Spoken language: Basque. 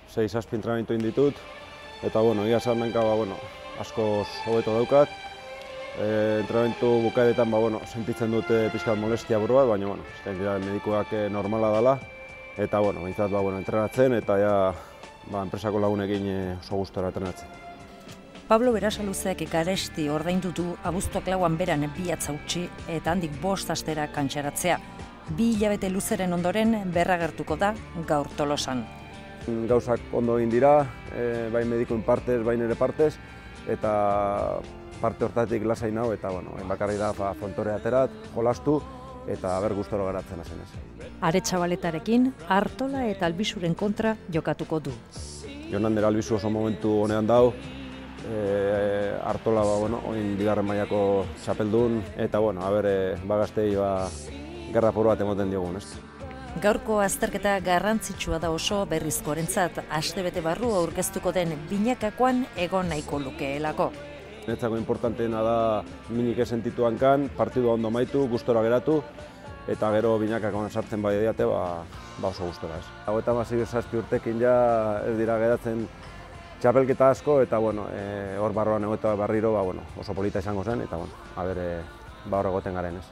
6-7 entrenamentu egin ditut, eta ia esan menka, askoz hobeto daukat. Entrenamentu bukaeretan sentitzen dute pixkat molestia buru bat, baina medikuak normala dela. Eta behintzat entrenatzen eta enpresako lagunekin oso gustora entrenatzen. Pablo Berasaluzeak garesti ordaindutu abuztuak 4an beran 2 atza utzi eta handik 5 astera kantxaratzea. 2 hilabete luzeren ondoren berragertuko da gaur Tolosan. Gauzak ondo egin dira, bai medikuen partez, bai nire partez, eta parte hortatik lasai nau eta bakarrik da frontore aterat, jolastu eta ber gustoro geratzen hasen ez. Aretxabaletarekin Artola eta Albizuren kontra jokatuko du. Jonander Albizu oso momentu honean dau, Artola oin bigarren mailako txapeldun eta bagaztei gerra poro bat emoten diogun, ez? Gaurko azterketa garrantzitsua da oso berrizkorentzat, astebete barru aurkeztuko den binakakoan egon nahiko lukeelako. Netzako importanteena da minik sentitu hankan, partidua ondo maitu, gustora geratu, eta gero binakakoan sartzen bai diate, oso gustora ez. 57 urtekin ja ez dira geratzen txapelketa asko, eta hor barroan egotea barriro oso polita izango zen, eta hor egoten garen ez.